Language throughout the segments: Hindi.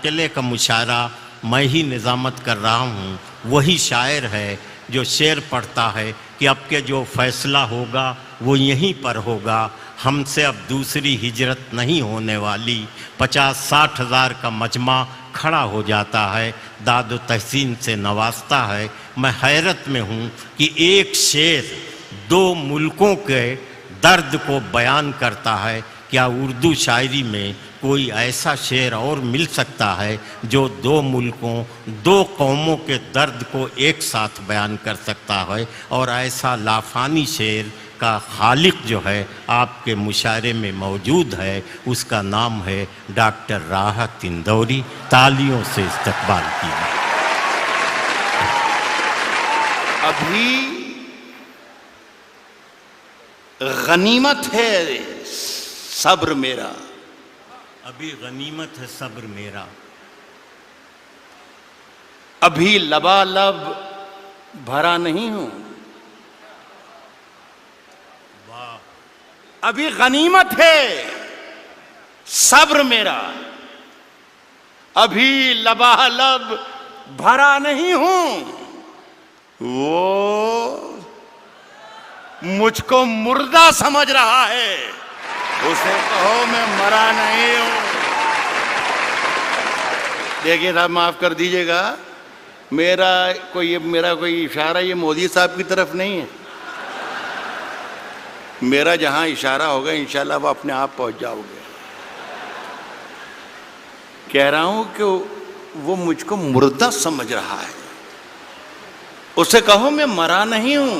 किले का मुशायरा मैं ही निज़ामत कर रहा हूँ। वही शायर है जो शेर पढ़ता है कि अब के जो फैसला होगा वो यहीं पर होगा, हमसे अब दूसरी हिजरत नहीं होने वाली। 50-60 हज़ार का मजमा खड़ा हो जाता है, दाद व तहसीन से नवाजता है। मैं हैरत में हूँ कि एक शेर 2 मुल्कों के दर्द को बयान करता है। क्या उर्दू शायरी में कोई ऐसा शेर और मिल सकता है जो 2 मुल्कों 2 कौमों के दर्द को एक साथ बयान कर सकता है? और ऐसा लाफानी शेर का खालिक जो है आपके मुशायरे में मौजूद है, उसका नाम है डॉक्टर राहत इंदौरी। तालियों से इस्तकबाल कीजिए। अभी गनीमत है सब्र मेरा, अभी गनीमत है सब्र मेरा, अभी लबालब भरा नहीं हूं। वाह। अभी गनीमत है सब्र मेरा, अभी लबालब भरा नहीं हूं। वो मुझको मुर्दा समझ रहा है, उसे कहो मैं मरा नहीं हूं। देखिए साहब, माफ कर दीजिएगा, मेरा कोई इशारा ये मोदी साहब की तरफ नहीं है। मेरा जहां इशारा होगा इंशाल्लाह वो अपने आप पहुंच जाओगे। कह रहा हूं कि वो मुझको मुर्दा समझ रहा है, उसे कहो मैं मरा नहीं हूं।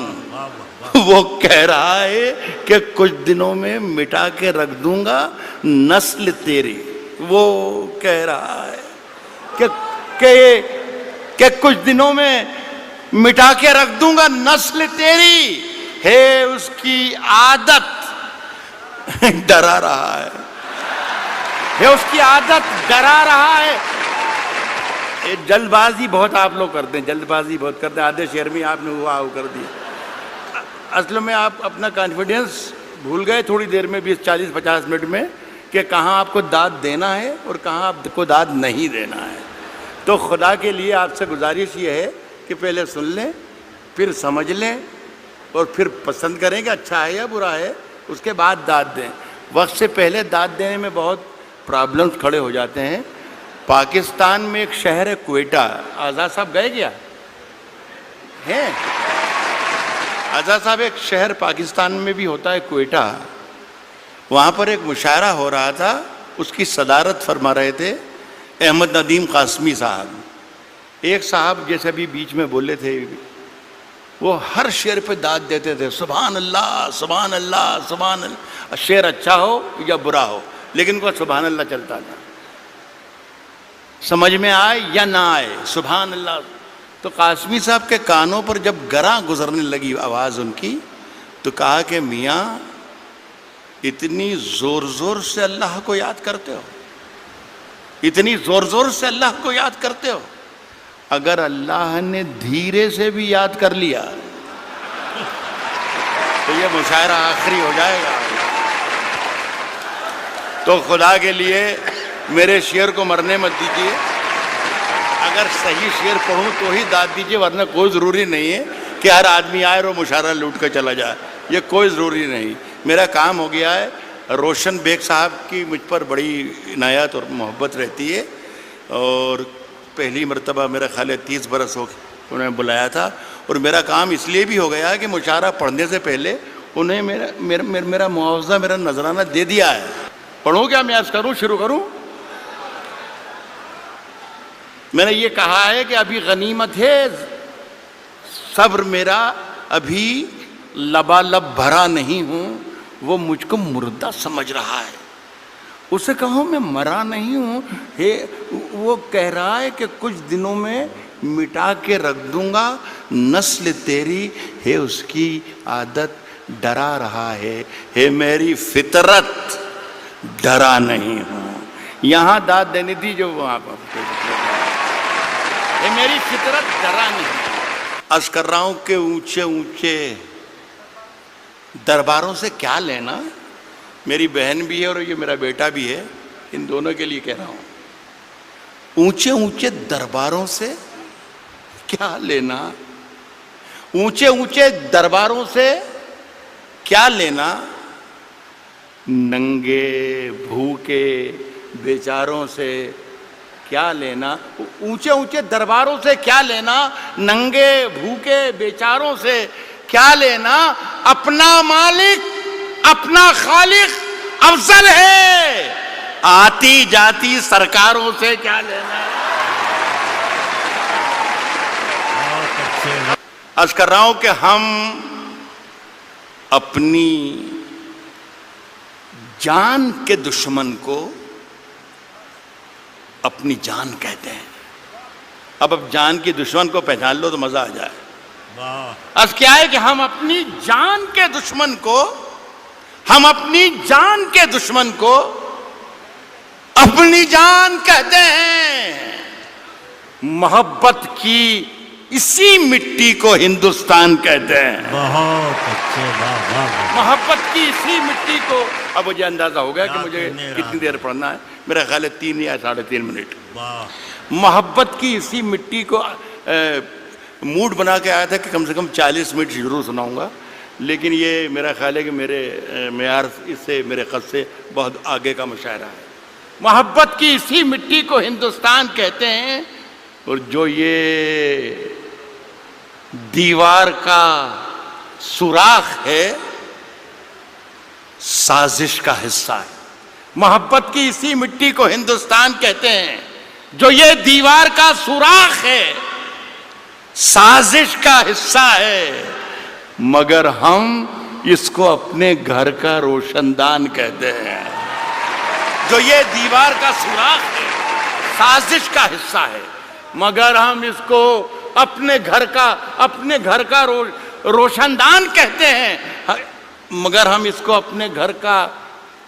वो कह रहा है कि कुछ दिनों में मिटा के रख दूंगा नस्ल तेरी। वो कह रहा है कि कुछ दिनों में मिटा के रख दूंगा नस्ल तेरी, है उसकी आदत डरा रहा है उसकी आदत डरा रहा है। जल्दबाजी बहुत आप लोग करते हैं, जल्दबाजी बहुत करते हैं। आधे शेर में आपने हुआ कर दिया। असल में आप अपना कॉन्फिडेंस भूल गए थोड़ी देर में, 20, 40, 50 मिनट में, कि कहाँ आपको दाद देना है और कहाँ आपको दाद नहीं देना है। तो खुदा के लिए आपसे गुजारिश ये है कि पहले सुन लें, फिर समझ लें और फिर पसंद करें कि अच्छा है या बुरा है, उसके बाद दाद दें। वक्त से पहले दाद देने में बहुत प्रॉब्लम्स खड़े हो जाते हैं। पाकिस्तान में एक शहर है क्वेटा, आज़ाद साहब गए क्या हैं? आज़ाद साहब, एक शहर पाकिस्तान में भी होता है क्वेटा, वहाँ पर एक मुशायरा हो रहा था, उसकी सदारत फरमा रहे थे अहमद नदीम कासमी साहब। एक साहब जैसे अभी बीच में बोले थे, वो हर शेर पे दाद देते थे, सुभान अल्लाह सुभान अल्लाह सुभान अल्लाह। शेर अच्छा हो या बुरा हो, लेकिन उनका सुभान अल्लाह चलता था, समझ में आए या ना आए, सुभान अल्लाह। तो कासमी साहब के कानों पर जब गरा गुजरने लगी आवाज़ उनकी, तो कहा कि मियाँ इतनी ज़ोर ज़ोर से अल्लाह को याद करते हो, इतनी ज़ोर ज़ोर से अल्लाह को याद करते हो, अगर अल्लाह ने धीरे से भी याद कर लिया तो ये मुशायरा आखिरी हो जाएगा। तो खुदा के लिए मेरे शेर को मरने मत दीजिए। अगर सही शेर पढ़ूं तो ही दाद दीजिए, वरना कोई ज़रूरी नहीं है कि हर आदमी आए और मुशायरा लूट कर चला जाए, ये कोई ज़रूरी नहीं। मेरा काम हो गया है। रोशन बेग साहब की मुझ पर बड़ी इनायत और मोहब्बत रहती है, और पहली मरतबा मेरा ख्याल है 30 बरस हो उन्हें बुलाया था, और मेरा काम इसलिए भी हो गया है कि मुशायरा पढ़ने से पहले उन्हें मेरा मुआवजा, मेरा नजराना दे दिया है। पढ़ूँ क्या मैं आज करूँ, शुरू करूँ? मैंने ये कहा है कि अभी गनीमत है सब्र मेरा, अभी लबालब भरा नहीं हूँ। वो मुझको मुर्दा समझ रहा है, उसे कहो मैं मरा नहीं हूँ। हे, वो कह रहा है कि कुछ दिनों में मिटा के रख दूंगा नस्ल तेरी, है उसकी आदत डरा रहा है, हे मेरी फितरत डरा नहीं हूँ। यहाँ दाद देनी थी जो वहाँ पर, ये मेरी फितरत डरा नहीं। अर्ज कर रहा हूँ कि ऊंचे ऊंचे दरबारों से क्या लेना। मेरी बहन भी है और ये मेरा बेटा भी है, इन दोनों के लिए कह रहा हूँ। ऊंचे ऊंचे दरबारों से क्या लेना, ऊंचे ऊंचे दरबारों से क्या लेना, नंगे भूखे बेचारों से क्या लेना, ऊंचे ऊंचे दरबारों से क्या लेना, नंगे भूखे बेचारों से क्या लेना, अपना मालिक अपना खालिक अफजल है, आती जाती सरकारों से क्या लेना। अर्ज कर रहा हूं कि हम अपनी जान के दुश्मन को अपनी जान कहते हैं। अब जान की दुश्मन को पहचान लो तो मजा आ जाए। अर्ज क्या है कि हम अपनी जान के दुश्मन को, हम अपनी जान के दुश्मन को अपनी जान कहते हैं। मोहब्बत की इसी मिट्टी को हिंदुस्तान कहते हैं। बहुत अच्छे, मोहब्बत की इसी मिट्टी को। अब मुझे अंदाजा हो गया कि मुझे कितनी देर पढ़ना है। मेरा ख्याल है 3 या 3.5 मिनट। मोहब्बत की इसी मिट्टी को मूड बना के आया था कि कम से कम 40 मिनट जरूर सुनाऊंगा, लेकिन ये मेरा ख्याल है कि मेरे मेयार इससे, मेरे कद से बहुत आगे का मुशायरा है। मोहब्बत की इसी मिट्टी को हिंदुस्तान कहते हैं, और जो ये दीवार का सुराख है साजिश का हिस्सा है। मोहब्बत की इसी मिट्टी को हिंदुस्तान कहते हैं, जो ये दीवार का सुराख है साजिश का हिस्सा है, मगर हम इसको अपने घर का रोशनदान कहते हैं। जो ये दीवार का सुराख है साजिश का हिस्सा है, मगर हम इसको अपने घर का रोशनदान कहते हैं, मगर हम इसको अपने घर का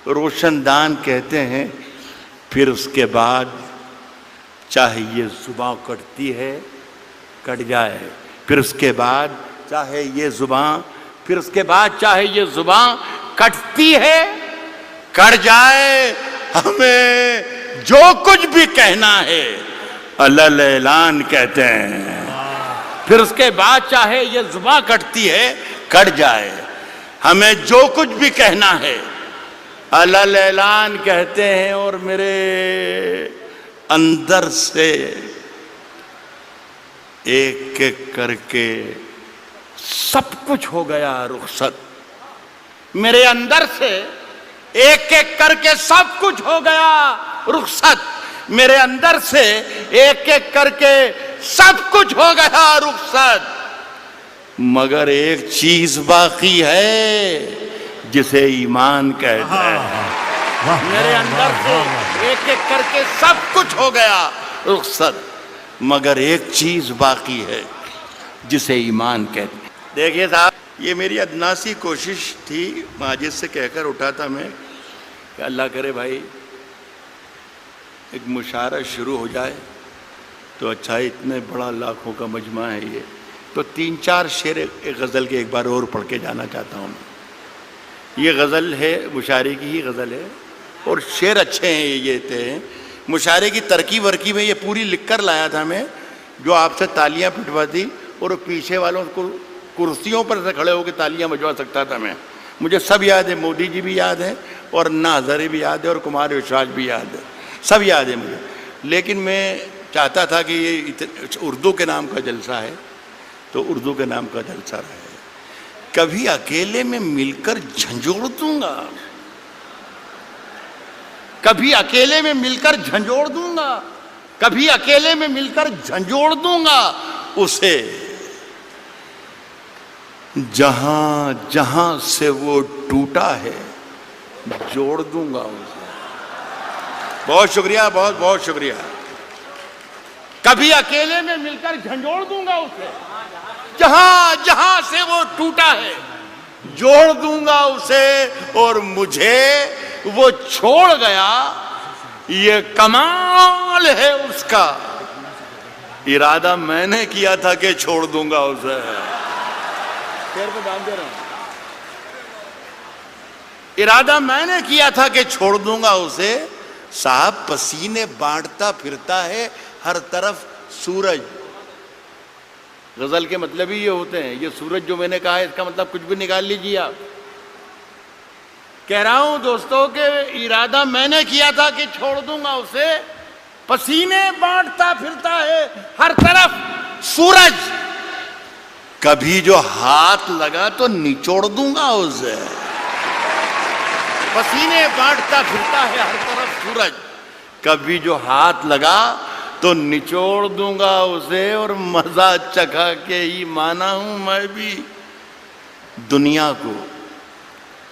रोशनदान कहते हैं। फिर उसके बाद चाहे ये जुबां कटती है कट जाए, फिर उसके बाद चाहे ये जुबां, फिर उसके बाद चाहे ये जुबां कटती है कट जाए, हमें जो कुछ भी कहना है अल्ल ऐलान कहते हैं। फिर उसके बाद चाहे ये जुबां कटती है कट जाए, हमें जो कुछ भी कहना है अल्ल ऐलान कहते हैं। और मेरे अंदर से एक एक करके सब कुछ हो गया रुखसत, मेरे अंदर से एक एक करके सब कुछ हो गया रुखसत, मेरे अंदर से एक एक करके सब कुछ हो गया रुखसत, मगर एक चीज बाकी है जिसे ईमान कहते हैं। मेरे अंदर से एक एक करके सब कुछ हो गया रुखसत, मगर एक चीज बाकी है जिसे ईमान कहते हैं। देखिए साहब, ये मेरी अदनासी कोशिश थी, माजिद से कहकर उठा था मैं कि अल्लाह करे भाई एक मुशायरा शुरू हो जाए तो अच्छा है। इतने बड़ा लाखों का मजमा है ये, तो 3-4 शेर एक गज़ल के एक बार और पढ़ के जाना चाहता हूँ। ये गज़ल है, मुशायरे की ही गज़ल है, और शेर अच्छे हैं ये थे। मुशायरे की तरकीब वरकीब में ये पूरी लिख कर लाया था मैं, जो आपसे तालियां पिटवाती और पीछे वालों को कुर्सियों पर से खड़े होकर तालियां बजवा सकता था मैं। मुझे सब याद है, मोदी जी भी याद है, और अन्ना हज़ारे भी याद है, और कुमार विश्वास भी याद है, सब याद है मुझे। लेकिन मैं चाहता था कि ये उर्दू के नाम का जलसा है तो उर्दू के नाम का जलसा रहे। कभी अकेले में मिलकर झंझोड़ दूंगा, कभी अकेले में मिलकर झंझोड़ दूंगा, कभी अकेले में मिलकर झंझोड़ दूंगा उसे, जहां जहां से वो टूटा है जोड़ दूंगा उसे। बहुत शुक्रिया, बहुत बहुत शुक्रिया। कभी अकेले में मिलकर झंझोड़ दूंगा उसे, जहां जहां से वो टूटा है जोड़ दूंगा उसे, और मुझे वो छोड़ गया ये कमाल है उसका, इरादा मैंने किया था कि छोड़ दूंगा उसे। शेर पे ध्यान दे रहा हूं। इरादा मैंने किया था कि छोड़ दूंगा उसे, साहब पसीने बांटता फिरता है हर तरफ सूरज। गजल के मतलब ही ये होते हैं। ये सूरज जो मैंने कहा है इसका मतलब कुछ भी निकाल लीजिए आप। कह रहा हूं दोस्तों के इरादा मैंने किया था कि छोड़ दूंगा उसे, पसीने बांटता फिरता है हर तरफ सूरज, कभी जो हाथ लगा तो निचोड़ दूंगा उसे। पसीने बांटता फिरता है हर तरफ सूरज, कभी जो हाथ लगा तो निचोड़ दूंगा उसे। और मजा चखा के ही माना हूं मैं भी दुनिया को,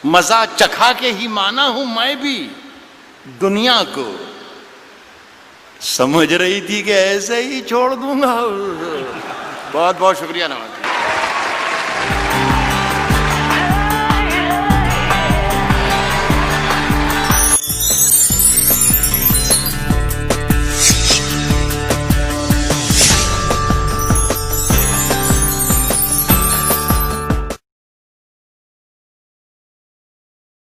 मजा चखा के ही माना हूं मैं भी दुनिया को। समझ रही थी कि ऐसे ही छोड़ दूंगा। बहुत बहुत शुक्रिया, नवाज।